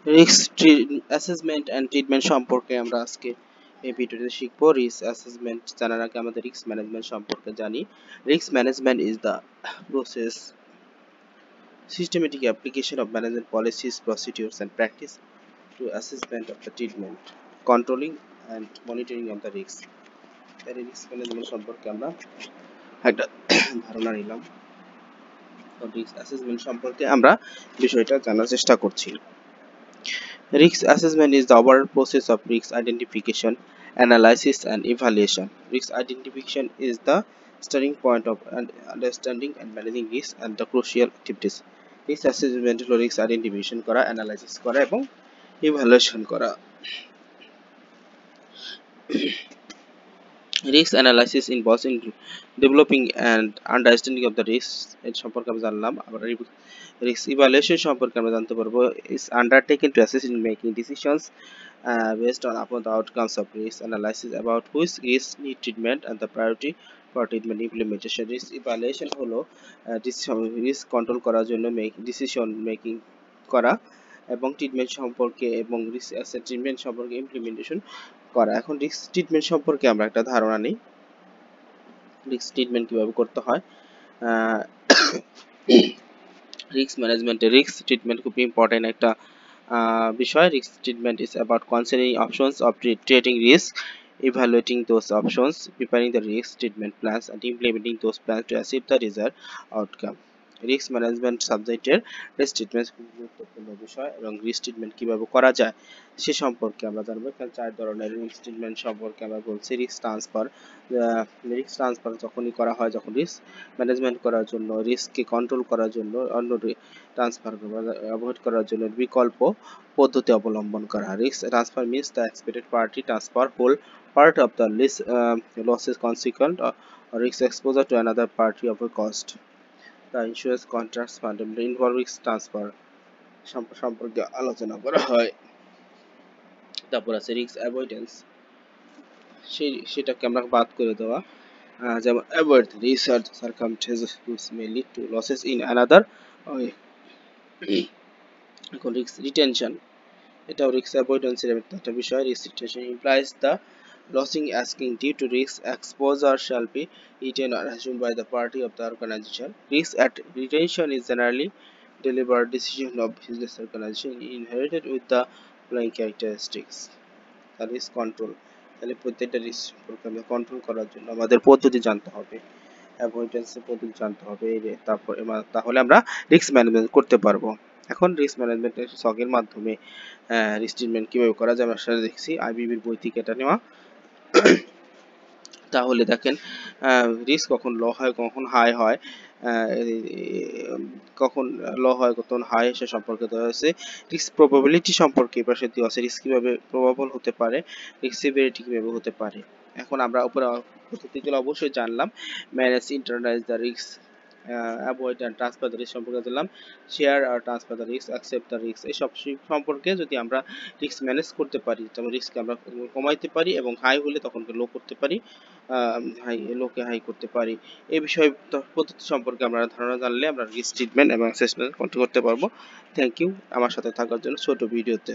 Risk assessment and treatment সম্পর্কে আমরা আজকে এই ভিডিওতে শিখব। রিস্ক অ্যাসেসমেন্ট জানার আগে আমাদের রিস্ক ম্যানেজমেন্ট সম্পর্কে জানি। Risk management is the process systematic application of management policies, procedures and practice to assessment of the treatment, controlling and monitoring of the risk. এই রিস্ক ম্যানেজমেন্ট সম্পর্কে আমরা একটা ধারণা নিলাম। রিস্ক অ্যাসেসমেন্ট সম্পর্কে আমরা বিষয়টা জানার চেষ্টা করছি। Risk assessment is the overall process of risk identification, analysis and evaluation. Risk identification is the starting point of understanding and managing risk and the crucial activities. Risk assessment হলো risk identification করা, analysis করা এবং evaluation করা। Risk analysis involves in developing and understanding of the risks এর সম্পর্কে আমরা জানলাম। আবার risk evaluation সম্পর্কে আমরা জানতে পারবো is undertaken to assess in making decisions based on upon the outcomes of risk analysis about which risks need treatment and the priority for treatment implementation. Risk evaluation হলো risk control করার জন্য decision making করা এবং treatment সম্পর্কে এবং risk asset treatment সম্পর্কে implementation করা। এখন রিস্ক ট্রিটমেন্ট সম্পর্কে আমরা একটা ধারণা নিই। রিস্ক ট্রিটমেন্ট কিভাবে করতে হয়। রিস্ক ম্যানেজমেন্টে রিস্ক ট্রিটমেন্ট খুব ইম্পর্টেন্ট একটা বিষয়। Risk treatment is about considering options of treating risk, evaluating those options, preparing the risk treatment plans and implementing those plans to achieve the desired outcome. Risk management সাবজেক্টের risk treatment খুব গুরুত্বপূর্ণ বিষয় এবং risk treatment কিভাবে করা যায় সে সম্পর্কে আমরা জানবো। এখানে 4 ধরনের রিস্ক ট্রিটমেন্ট সম্পর্কে আমরা বলছি। রিস্ক ট্রান্সফার যখনই করা হয়, যখন রিস্ক ম্যানেজমেন্ট করার জন্য, রিস্ককে কন্ট্রোল করার জন্য, অন্য ট্রান্সফার অ্যাভয়েড করার জন্য বিকল্প পদ্ধতি অবলম্বন করা। Risk transfer means the expected party transfer whole part of the losses consequent or risk exposure to another party of a cost. The insurance contracts fundamentally involve risk transfer সম্পর্কে আলোচনা করা হয়। তারপর আছে risk avoidance, সেটাকে আমরা বাদ করে দেওয়া, যেমন avoid the risk or circumstances which may lead to losses in another way. এখন risk retention, এটাও risk avoidance এর একটা বিষয়। risk retention implies the losing asking due to risk exposure shall be retained or assumed by the party of the organization. Risk at retention is generally deliberate decision of business organization inherited with the following characteristics. Risk control, তাহলে প্রত্যেকটা risk সম্পর্কে control করার জন্য আমাদের পদ্ধতি জানতে হবে, avoidance এর পদ্ধতি জানতে হবে, তারপর তাহলে আমরা রিস্ক ম্যানেজমেন্ট করতে পারবো। এখন রিস্ক ম্যানেজমেন্টের ছকের মাধ্যমে রিস্ক ট্রিটমেন্ট কিভাবে করা যায় আমরা সেটা দেখছি। আইবিবির বই থেকে এটা নেওয়া। তাহলে দেখেন রিস্ক কখন লো হয় কখন হাই হয়, কখন লো হয় কখন হাই সে সম্পর্কে দেওয়া হয়েছে। রিস্ক প্রবাবিলিটি সম্পর্কে পাশে দেওয়া আছে, রিস্ক কিভাবে প্রবাবল হতে পারে, রিস্ক সিভিয়ারিটি কিভাবে হতে পারে। এখন আমরা উপরে পদ্ধতিগুলো অবশ্যই জানলাম। Manage internalize the risk, avoid and transfer the risk সম্পর্কে জানলাম। শেয়ার আর transfer the risk, accept the risk, এইসব সম্পর্কে যদি আমরা রিস্ক ম্যানেজ করতে পারি তখন রিস্ককে আমরা কমাইতে পারি এবং হাই হলে তখন লো করতে পারি, লোকে হাই করতে পারি। এই বিষয় পদ্ধতি সম্পর্কে আমরা ধারণা জানলে আমরা রিস্ক ট্রিটমেন্ট এবং অ্যাসেসমেন্ট কন্ট্রোল করতে পারবো। থ্যাংক ইউ আমার সাথে থাকার জন্য ছোট ভিডিওতে।